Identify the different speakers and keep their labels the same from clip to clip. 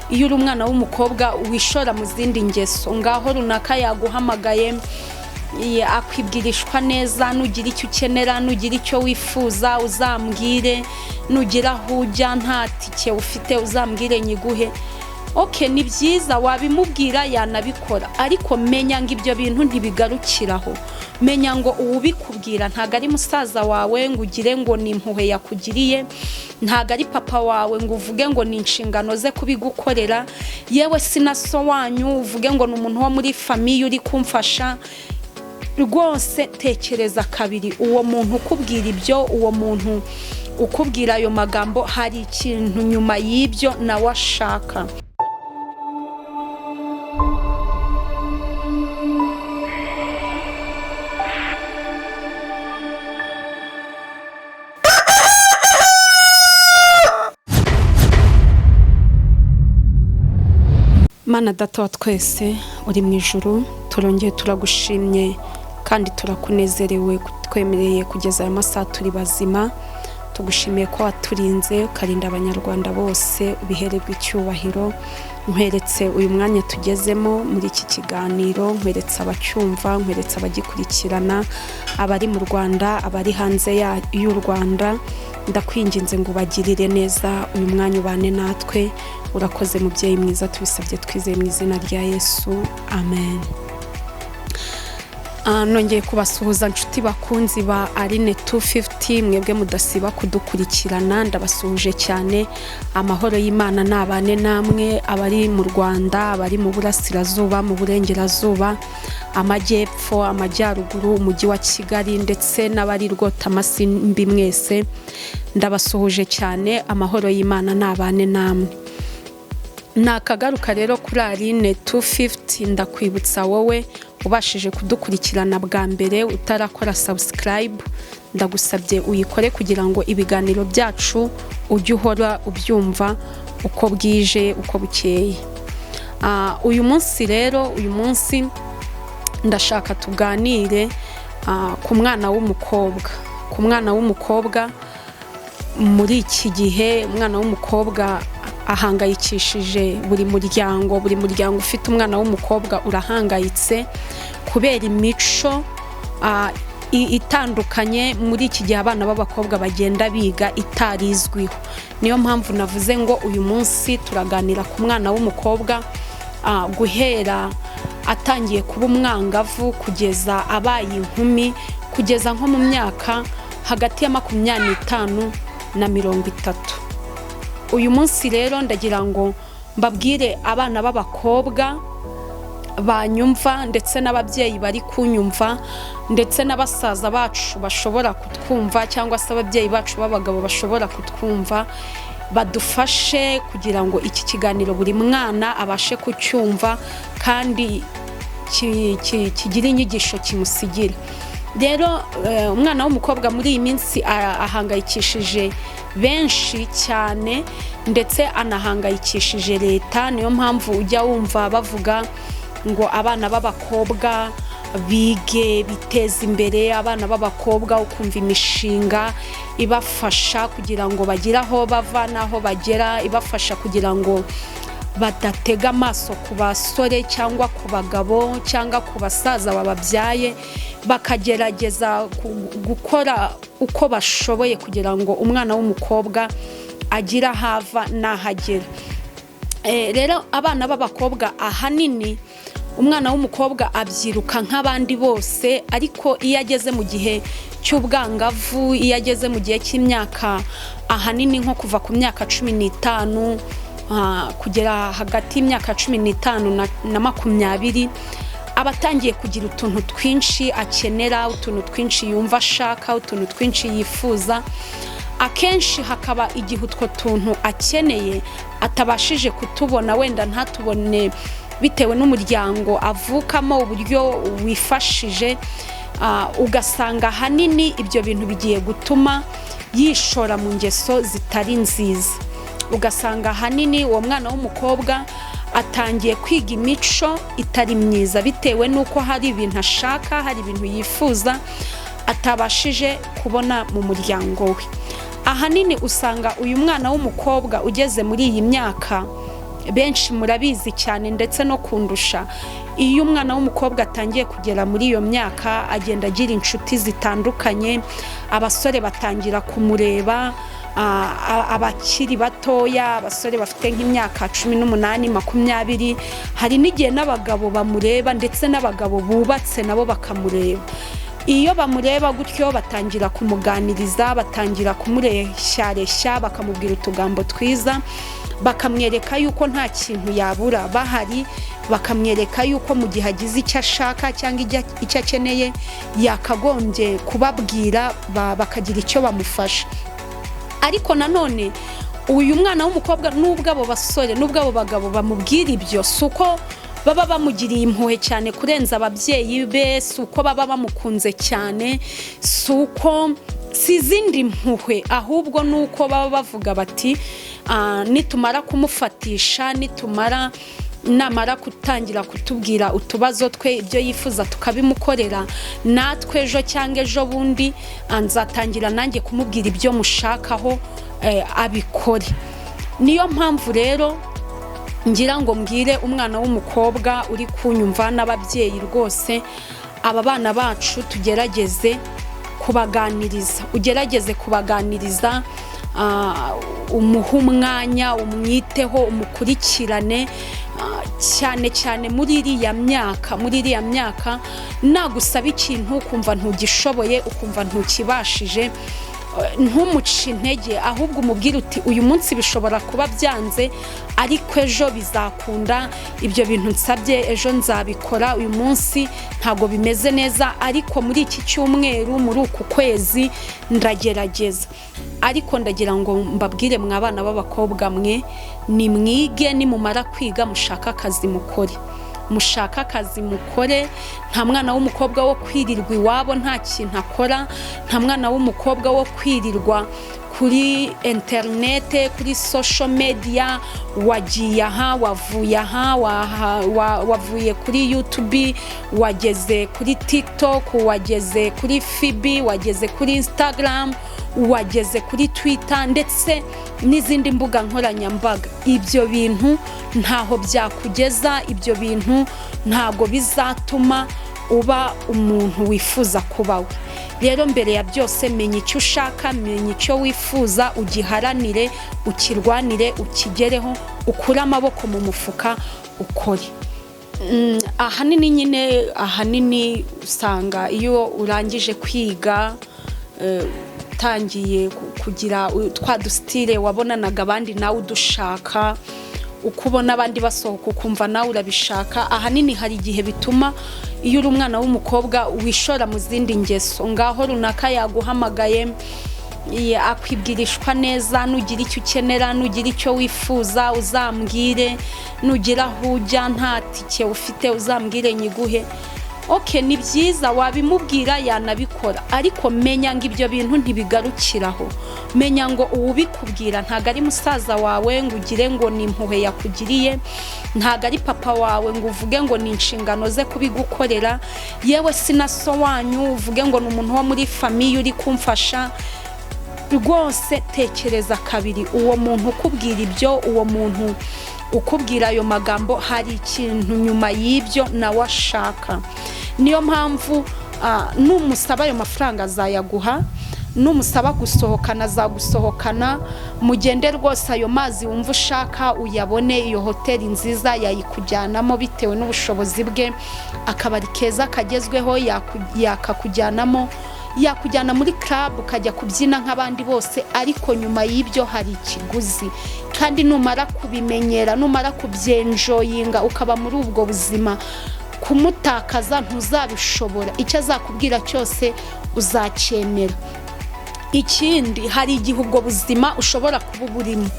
Speaker 1: iyo uri umwana w'umukobwa wishora mu zindi ngeso ngaho runaka yaguhamagaye akwibwirishwa neza nugira icyo ukenera nugira icyo wifuza uzambwire nugira aho ujya nta tike ufite uzambwire nyiguhe ni byiza wabimubwira yanabikora ariko menya ngo ibyo bintu ntibigarukiraho menya ngo uwubikubwira ntago ari musaza wawe ngo ugire ngo ni impuhwe yakugiriye ntago ari papa wawe ngo uvuge ngo ni inshingano ze kubigukorera yewe sinaso wanyu uvuge ngo ni umuntu wo muri famiye uri kumfasha rwose tekereza kabiri uwo muntu ukubwira ibyo uwo muntu ukubwira ayo magambo hari ikintu nyuma y'ibyo nawe ashaka Mana data wa twese uri mu ijuru turongeye turagushimye kandi turakunezerewe twemereye kugeza aya masaha turi bazima tugushimiye ko waturinze ukarinda abanyarwanda bose ubihererwa icyubahiro nkweretse uyu mwanya tugezemo muri iki kiganiro nkweretse abacyumva nkweretse abagikurikirana abari mu Rwanda abari hanze y'u Rwanda ndakwinginze ngo bagirire neza uyu mwanya ubane natwe urakoze mubyeyi mwiza tubisabye twizeye mu izina rya Yesu amen. Nongeye kubasuhuza inshuti bakunzi ba Arine 250 mwebwe mudasiba kudukurikirana ndabasuhuje cyane amahoro y'Imana nabane namwe abari mu Rwanda abari mu burasirazuba mu burengerazuba amajyepfo amajyaruguru umujyi wa Kigali ndetse n'abari rwota amasimbi mwese ndabasuhuje cyane amahoro y'Imana nabane namwe. Nakagaruka rero kuri Arine 250 ndakwibutsa wowe ubashije kudukurikirana bwa mbere utarakora subscribe ndagusabye uyikore kugira ngo ibiganiro byacu ujye uhora ubyumva uko bwije uko bukeye. Uyu munsi rero ndashaka tuganire ku mwana w'umukobwa muri iki gihe umwana w'umukobwa ahangayikishije buri muryango ufite umwana w'umukobwa urahangayitse kubera imico itandukanye muri iki gihe abana b'abakobwa bagenda biga itarizwiho niyo mpamvu navuze ngo uyu munsi turaganira ku mwana w'umukobwa guhera atangiye kuba umwangavu kugeza abaye inkumi kugeza nko mu myaka hagati ya 25 na 30. Uyu munsi rero ndagira ngo mbabwire abana b'abakobwa banyumva ndetse n'ababyeyi bari kunyumva ndetse n'abasaza bacu bashobora kutwumva cyangwa se ababyeyi bacu b'abagabo bashobora kutwumva badufashe kugira ngo iki kiganiro buri mwana abashe kucyumva kandi kigira inyigisho kimusigira. Rero umwana w'umukobwa muri iyi minsi ahangayikishije benshi cyane ndetse anahangayikishije leta niyo mpamvu ujya wumva bavuga ngo abana b'abakobwa bige biteza imbere abana b'abakobwa ukumva imishinga ibafasha kugira ngo bagire aho bava naho bagera ibafasha kugira ngo badatega amaso ku basore cyangwa ku bagabo cyangwa ku basaza bababyaye bakagerageza gukora uko bashoboye kugira ngo umwana w'umukobwa agira hava nahagera. Rero abana b'abakobwa ahanini umwana w'umukobwa abyiruka nk'abandi bose ariko iyo ageze mu gihe cy'ubwangavu iyo ageze mu gihe cy'imyaka ahanini nko kuva ku myaka 15 kugera hagati y'imyaka 15 na 20 abatangiye kugira utuntu twinshi akenera utuntu twinshi yumva ashaka utuntu twinshi yifuza akenshi hakaba igihe utwo tuntu akeneye atabashije kutubona wenda ntatubone bitewe n'umuryango avukamo uburyo wifashije ugasanga hanini ibyo bintu bigiye gutuma yishora mu ngeso zitari nziza ugasanga hanini uwo mwana w'umukobwa atangiye kwiga imico itari myiza bitewe nuko hari ibintu ashaka hari ibintu yifuza atabashije kubona mu muryango we. Ahanini usanga uyu mwana w'umukobwa ugeze muri iyi myaka benshi murabizi cyane ndetse no kundusha, iyo umwana w'umukobwa atangiye kugera muri iyo myaka agenda agira inshuti zitandukanye, abasore batangira kumureba, abakiri batoya, abasore bafite nk'imyaka 18 20, hari n'igihe n'abagabo bamureba ndetse n'abagabo bubatse nabo bakamureba. Iyo bamureba gutyo batangira kumuganiriza, batangira kumureshya, bakamubwira utugambo twiza, bakamwereka yuko nta kintu yabura bahari, bakamwereka yuko mu gihe agize icyo ashaka cyangwa icyo akeneye yakagombye kubabwira, bakagira icyo bamufasha. Ariko nanone uyu mwana w'umukobwa nubwo abo basore nubwo abo bagabo bamubwira ibyo, suko baba bamugiriye impuhwe cyane kurenza ababyeyi be, suko baba bamukunze cyane, suko sizindi mpuhwe, ahubwo nuko baba bavuga bati nitumara kumufatisha, namara kutangira kutubwira utubazo twe, ibyo yifuza tukabimukorera, natwe ejo cyangwa ejo bundi nzatangira nanjye kumubwira ibyo mushakaho abikore. Niyo mpamvu rero ngira ngo mbwire umwana w'umukobwa uri kunyumva n'ababyeyi rwose, aba bana bacu tugerageze kubaganiriza, ugerageze kubaganiriza, umuha umwanya, umwiteho, umukurikirane, cyane cyane muri iriya myaka nagusaba ikintu ukumva ntugishoboye, ukumva ntukibashije, ntumuce intege, ahubwo umubwire uti uyu munsi bishobora kuba byanze ariko ejo bizakunda, ibyo bintu nsabye ejo nzabikora, uyu munsi ntago bimeze neza ariko muri iki cyumweru, muri uku kwezi ndagerageza. Ariko ndagira ngo mbabwire mwabana b'abakobwa mwe, ni mwige, nimumara kwiga mushaka akazi mukore, mushaka akazi mukore. Nta mwana w'umukobwa wo kwirirwa iwabo nta kintu akora, nta mwana w'umukobwa wo kwirirwa kuri internet, kuri social media, wagiye aha, wavuye aha, wavuye kuri YouTube, wageze kuri TikTok, wageze kuri FB, wageze kuri Instagram, wageze kuri Twitter ndetse n'izindi mbuga nkoranyambaga. Ibyo bintu ntaho byakugeza, ibyo bintu ntago bizatuma uba umuntu wifuza kubawe. Rero mbere ya byose menya icyo ushaka, menya icyo wifuza, ugiharanire, ukirwanire, ukigereho, ukure amaboko mu mufuka, ukore. Ahanini usanga iyo urangije kwiga tangiye kugira twa dustile wabonanaga abandi nawe udushaka, ukubona abandi basohoka ukumva nawe urabishaka. Ahanini hari igihe bituma iyo uri umwana w'umukobwa wishora mu zindi ngeso, ngaho runaka yaguhamagaye akwibwirishwa neza, nugira icyo ukenera, nugira icyo wifuza uzambwire, nugira aho ujya nta tike ufite uzambwire nyiguhe. Okay, ni byiza wabimubwira yanabikora, ariko menya ngo ibyo bintu ntibigarukiraho. Menya ngo uwubikubwira ntago ari musaza wawe ngo ugire ngo ni impuhwe yakugiriye, ntago ari papa wawe ngo uvuge ngo ni inshingano ze kubigukorera, yewe sinaso wanyu uvuge ngo ni umuntu wo muri famiye uri kumfasha. Rwose tekereza kabiri, uwo muntu ukubwira ibyo, uwo muntu ukubwira ayo magambo hari ikintu nyuma y'ibyo nawe ashaka. Niyo mpamvu numusaba ayo mafaranga azayaguha, numusaba gusohokana azagusohokana, mugende rwose ayo mazi wumva ushaka uyabone, iyo hoteli nziza yayikujyanamo bitewe n'ubushobozi bwe, akabari keza kagezweho yakakujyanamo, yakujyana muri club ukajya kubyina nk'abandi bose, ariko nyuma y'ibyo hari ikiguzi. Kandi numara kubimenyera, numara kubyenjoyinga ukaba muri ubwo buzima, kumutakaza ntuzabishobora, icyo azakubwira cyose uzacyemera. Ikindi, hari igihe ubwo buzima ushobora kuba burimo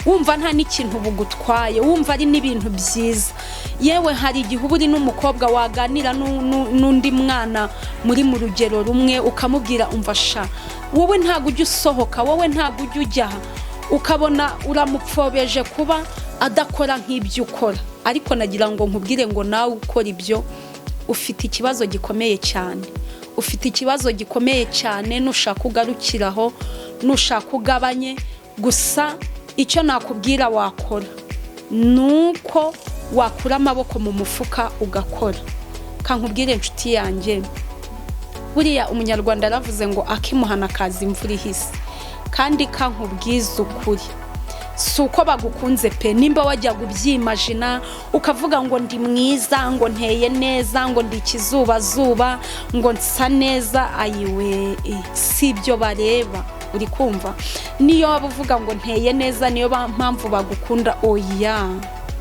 Speaker 1: wumva nta n'ikintu bugutwaye, wumva ari n'ibintu byiza. Yewe hari igihe uri n'umukobwa waganira n'undi mwana muri mu rugero rumwe ukamubwira umva sha, wowe ntago ujya usohoka, wowe ntago ujya ujya, ukabona uramupfobeje kuba adakora nk'ibyo ukora. Ariko nagira ngo nkubwire ngo nawe ukora ibyo ufite ikibazo gikomeye cyane, ufite ikibazo gikomeye cyane. Nushaka ugarukiraho, nushaka ugabanye, gusa icyo nakubwira wakora nuko wakura amaboko mu mufuka ugakora. Kankubwire inshuti yanjye, buriya umunyarwanda aravuze ngo akimuhana kazi imvura ihise, kandi kankubwiza ukuri si uko bagukunze pe. Nimba wajya gubyimagina ukavuga ngo ndi mwiza, ngo nteye neza, ngo ndi ikizubazuba, ngo nsa neza, ayiwe si ibyo bareba. Uri kumva? Niyo waba uvuga ngo nteye neza niyo mpamvu bagukunda, oya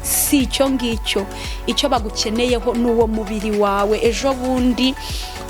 Speaker 1: si icyo ngicyo. Icyo bagukeneyeho n'uwo mubiri wawe. Ejo bundi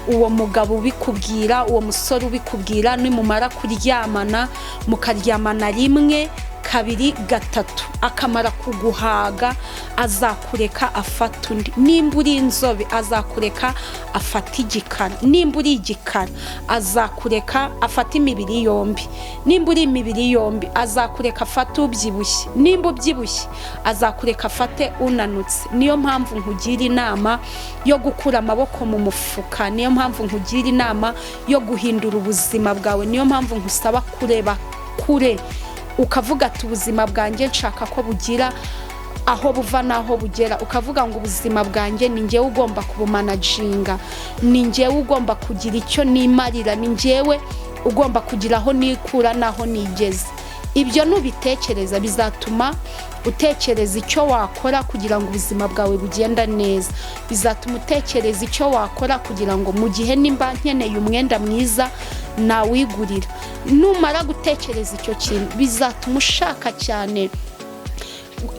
Speaker 1: uwo mugabo ubikubwira, uwo musore ubikubwira, nimumara kuryamana, mukaryamana rimwe kabiri gatatu, akamara kuguhaga, azakureka afata undi. Nimba uri inzobe azakureka afata igikara, nimba uri igikara azakureka afata imibiri yombi, nimba uri imibiri yombi azakureka afata ubyibushye, nimba ubyibushye azakureka afate unanutse. Niyo mpamvu nkugira inama yo gukura amaboko mu mufuka, niyo mpamvu nkugira inama yo guhindura ubuzima bwawe, niyo mpamvu nkusaba kureba kure, ukavuga ati ubuzima bwanjye nshaka ko bugira aho buva naho bugera. Ukavuga ngo ubuzima bwanjye ni njyewe ugomba kubumanaginga, ni njyewe ugomba kugira icyo nimarira, ni njyewe ugomba kugira aho nikura naho nigeze. Ibyo nubitekereza bizatuma utekereza icyo wakora kugira ngo ubuzima bwawe bugenda neza. Bizatuma utekereza icyo wakora kugira ngo mu gihe nimba nkeneye umwenda mwiza nawigurira. Numara gutekereza icyo kintu bizatuma ushaka cyane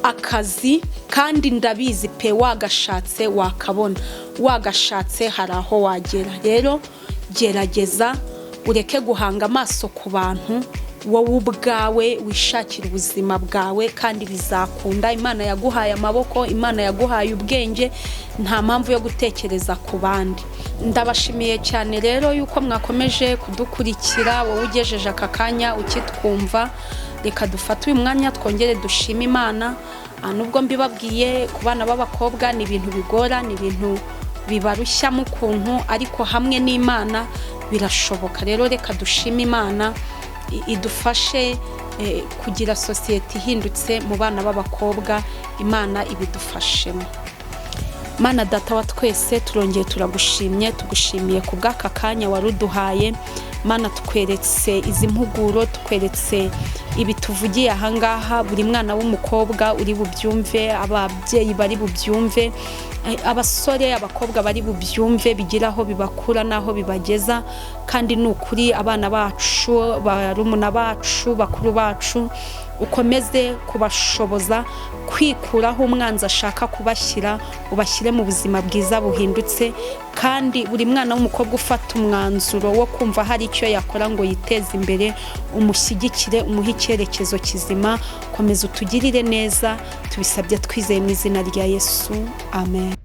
Speaker 1: akazi, kandi ndabizi pe wagashatse wakabona, wagashatse hari aho wagera. Rero gerageza ureke guhanga amaso ku bantu, wowe ubwawe wishakira ubuzima bwawe kandi bizakunda. Imana yaguhaye amaboko, Imana yaguhaye ubwenge, nta mpamvu yo gutekereza ku bandi. Ndabashimiye cyane rero yuko mwakomeje kudukurikira. Wowe ugejeje aka kanya ukitwumva, reka dufate uyu mwanya twongere dushima Imana. Nubwo mbibabwiye ku bana b'abakobwa ni ibintu bigora, ni ibintu bibarushya mu kuntu, ariko hamwe n'Imana birashoboka. Rero reka dushime Imana idufashe kugira sosiyete ihindutse mu bana b'abakobwa. Imana ibidufashemo. Mana data wa twese, turongeye turagushimye, tugushimiye ku bw'aka kanya waruduhaye. Mana tukweretse izi mpuguro, tukweretse ibi tuvugiye ahangaha, buri mwana w'umukobwa uri bubyumve, ababyeyi bari bubyumve, abasore abakobwa bari bubyumve, bigiraho bibakura naho bibageza. Kandi nukuri abana bacu, barumuna bacu, bakuru bacu, ukomeze kubashoboza kwikuraho umwanzi ashaka kubashyira, ubashyire mu buzima bwiza buhindutse. Kandi buri mwana w'umukobwa ufata umwanzuro wo kumva hari icyo yakora ngo yiteze imbere, umushyigikire, umuhe icyerekezo kizima. Komeza utugirire neza, tubisabye twizeye mu izina rya Yesu, amen.